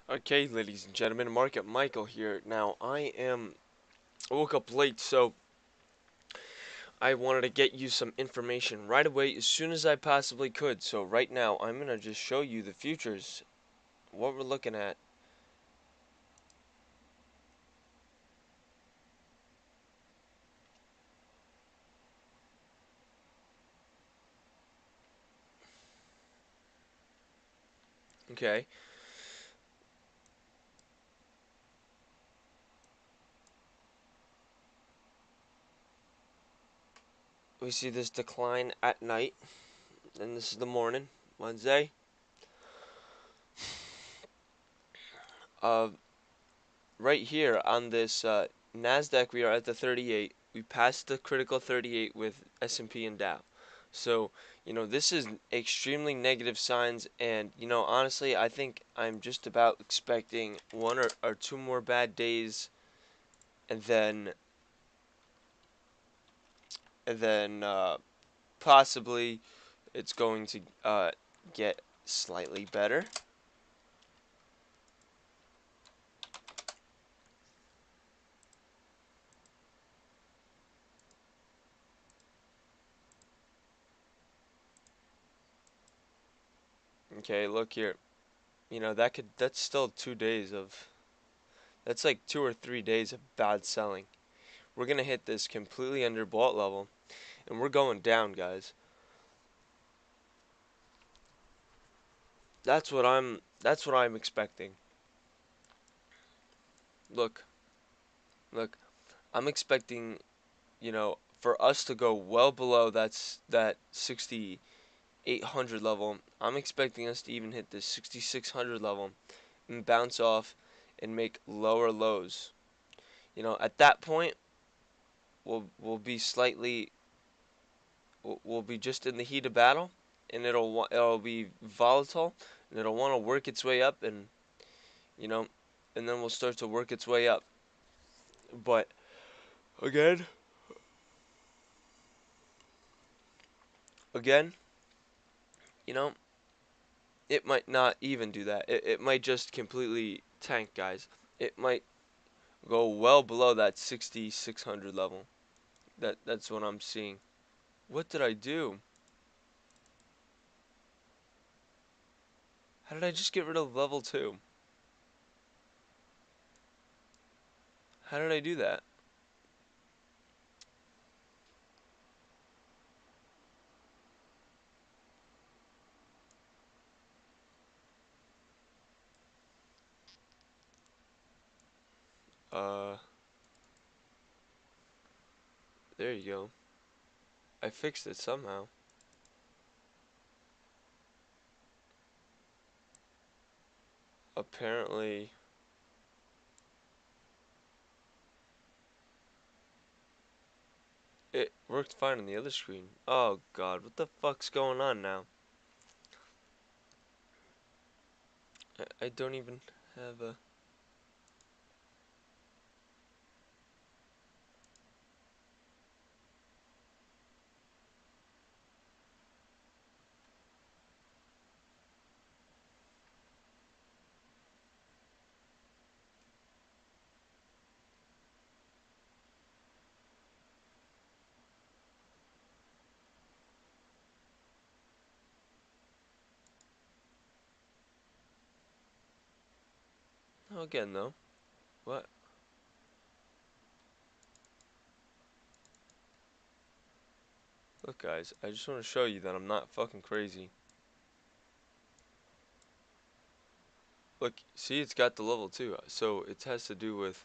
Okay, ladies and gentlemen, Market Michael here. Now, I woke up late, so I wanted to get you some information right away as soon as I possibly could. So right now, I'm going to just show you the futures, what we're looking at. Okay, we see this decline at night, and this is the morning, Wednesday. Uh, right here on this NASDAQ, we are at the 38. We passed the critical 38 with S&P and Dow. So, this is extremely negative signs, and, honestly, I think I'm just about expecting one or two more bad days, and then possibly it's going to get slightly better. Okay, look here. That's still 2 days of, that's like 2 or 3 days of bad selling. We're gonna hit this completely underbought level, and we're going down, guys. That's what I'm expecting. Look, look, I'm expecting, for us to go well below that 6,800 level. I'm expecting us to even hit this 6,600 level and bounce off and make lower lows. At that point, we'll be slightly, we'll be just in the heat of battle, and it'll be volatile, and it'll want to work its way up, and you know, and then we'll start to work its way up. But again, again, you know, it might not even do that. It might just completely tank, guys. It might go well below that 6,600 level. That's what I'm seeing. What did I do? How did I just get rid of level 2? How did I do that? Uh, there you go. I fixed it somehow. Apparently, it worked fine on the other screen. Oh god, what the fuck's going on now? I don't even have a... Oh, again though. What? Look guys, I just want to show you that I'm not fucking crazy. Look, see it's got the level 2, so it has to do with...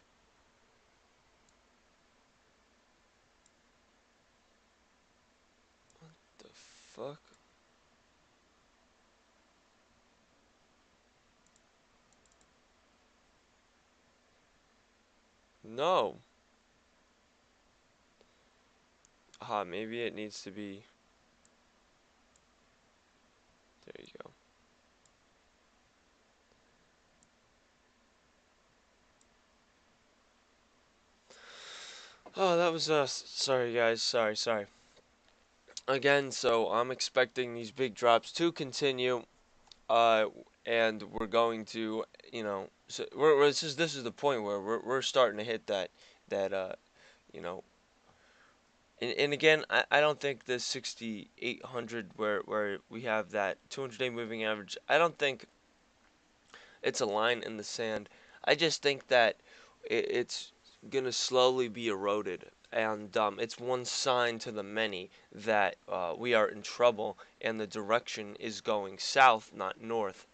The fuck? No! Aha, maybe it needs to be... There you go. Oh, that was sorry guys, sorry. again, so I'm expecting these big drops to continue. Uh, and we're going to, so this is the point where we're starting to hit that you know, and again, I don't think the 6,800 where we have that 200-day moving average. I don't think it's a line in the sand. I just think that it's gonna slowly be eroded, and it's one sign to the many that we are in trouble, and the direction is going south, not north.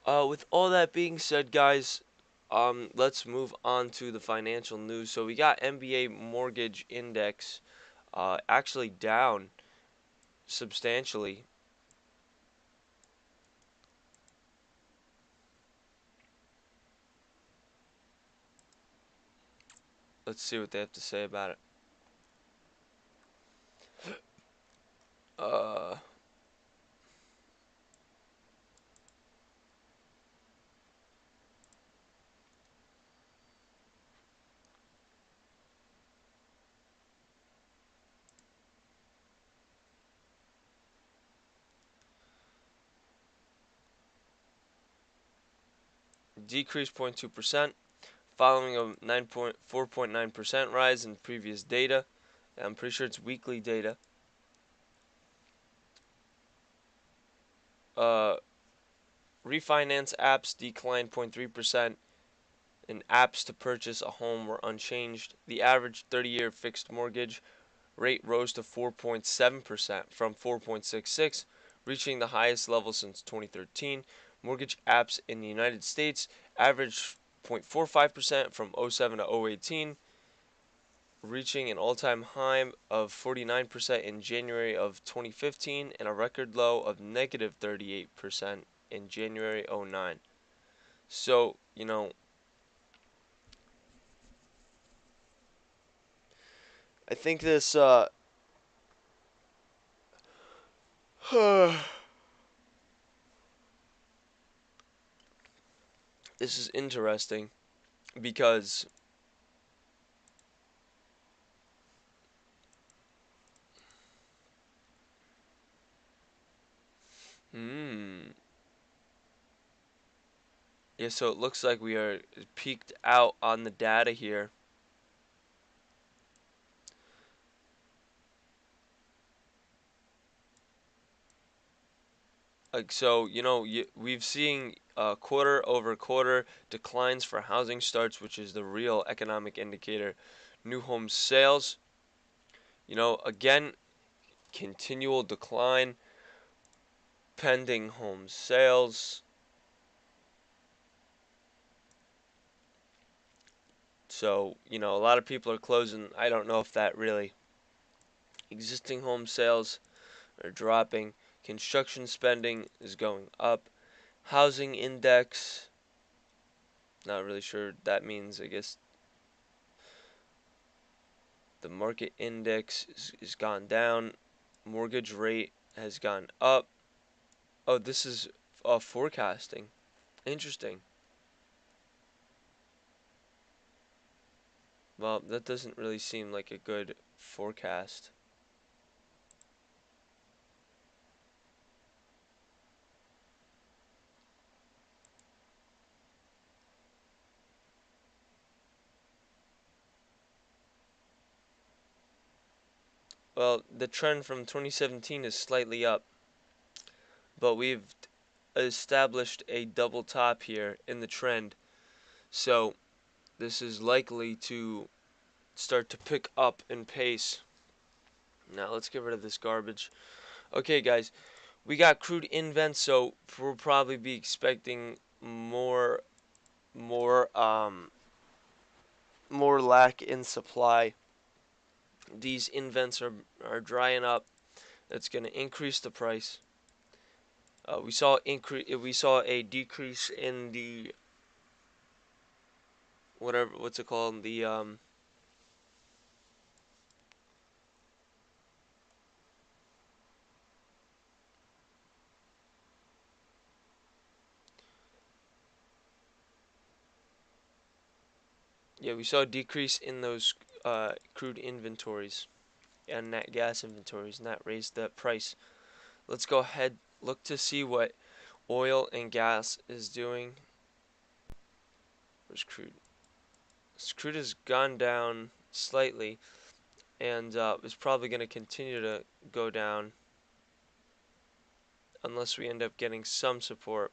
With all that being said, guys, let's move on to the financial news. So we got NBA mortgage index, actually down substantially. Let's see what they have to say about it. Uh, Decreased 0.2%, following a 4.9% rise in previous data. I'm pretty sure it's weekly data. Uh, Refinance apps declined 0.3%, and apps to purchase a home were unchanged. The average 30-year fixed mortgage rate rose to 4.7% from 4.66, reaching the highest level since 2013. Mortgage apps in the United States averaged 0.45% from '07 to '18, reaching an all-time high of 49% in January of 2015 and a record low of negative 38% in January '09. So, I think this is interesting because hmm. Yeah, so it looks like we are peaked out on the data here. Like so, we've seen quarter over quarter declines for housing starts, which is the real economic indicator. New home sales, again, continual decline. Pending home sales. So, a lot of people are closing. I don't know if that really. Existing home sales are dropping. Construction spending is going up. Housing index, not really sure what that means. I guess the market index is gone down. Mortgage rate has gone up. Oh, this is forecasting. Interesting. Well, that doesn't really seem like a good forecast. Well, the trend from 2017 is slightly up, but we've established a double top here in the trend. So, this is likely to start to pick up in pace. Now, let's get rid of this garbage. Okay, guys, we got crude invents, so we'll probably be expecting more more lack in supply. These invents are drying up. That's going to increase the price. We saw a decrease in the what's it called, the yeah, we saw a decrease in those crude inventories, and net gas inventories, and that raised the price. Let's go ahead, look to see what oil and gas is doing. Where's crude? Crude has gone down slightly, and is probably going to continue to go down unless we end up getting some support.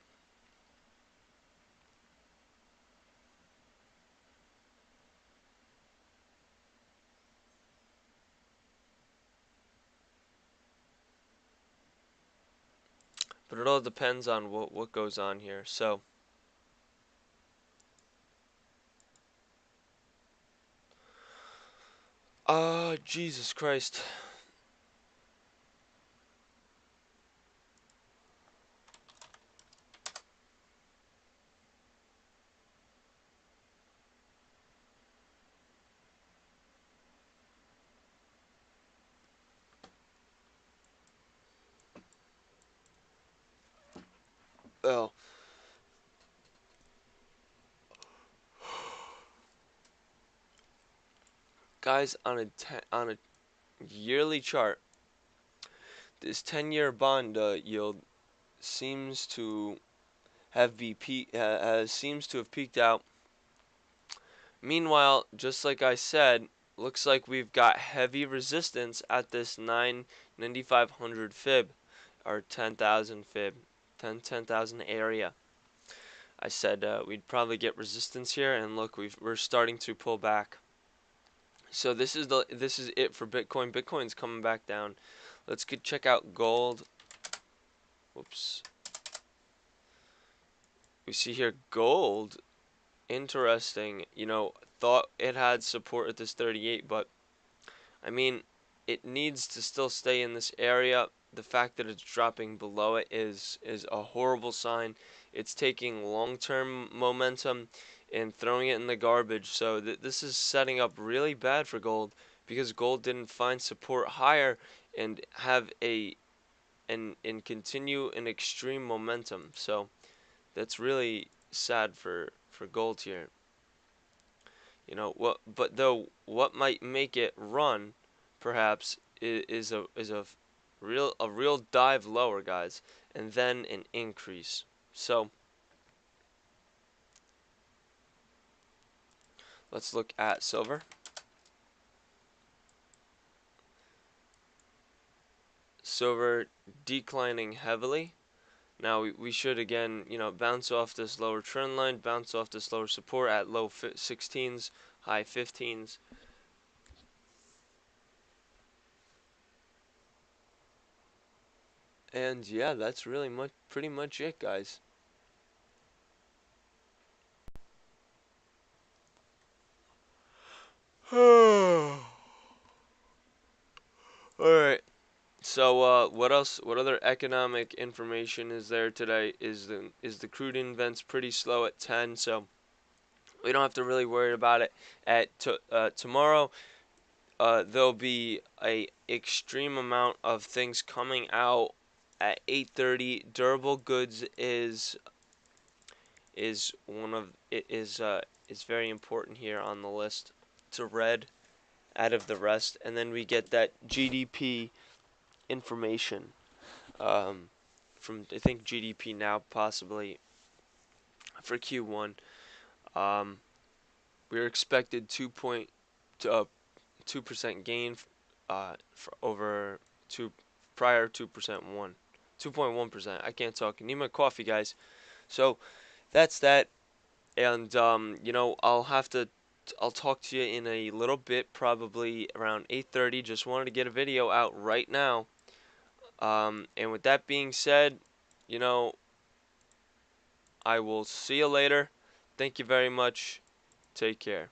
But it all depends on what goes on here. So, Jesus Christ. Well, guys, on a yearly chart, this 10-year bond yield seems to seems to have peaked out. Meanwhile, just like I said, looks like we've got heavy resistance at this 9,500 fib, or 10,000 fib, 10,000 area. I said we'd probably get resistance here, and look, we're starting to pull back. So this is it for Bitcoin. Bitcoin's coming back down. Let's check out gold. Whoops. We see here gold. Interesting. Thought it had support at this 38, but I mean, it needs to still stay in this area. The fact that it's dropping below it is a horrible sign. It's taking long-term momentum and throwing it in the garbage. So this is setting up really bad for gold because gold didn't find support higher and have and continue an extreme momentum. So that's really sad for gold here. What might make it run, perhaps, is a real dive lower, guys, and then an increase. So let's look at silver. Silver declining heavily. Now we should again, bounce off this lower trend line, bounce off this lower support at low 16s, high 15s. And yeah, that's really pretty much it, guys. All right. So what else? What other economic information is there today? Is the crude invents pretty slow at 10, so we don't have to really worry about it. Tomorrow, there'll be a extreme amount of things coming out at 8:30. Durable goods is one of it is very important here on the list. It's a red out of the rest, and then we get that GDP information. From I think GDP now possibly for Q1. Um, we're expected 2% gain for over two prior 2% 2.1%. I can't talk. I need my coffee, guys. So that's that, and I'll talk to you in a little bit, probably around 8:30. Just wanted to get a video out right now. And with that being said, you know, I will see you later. Thank you very much. Take care.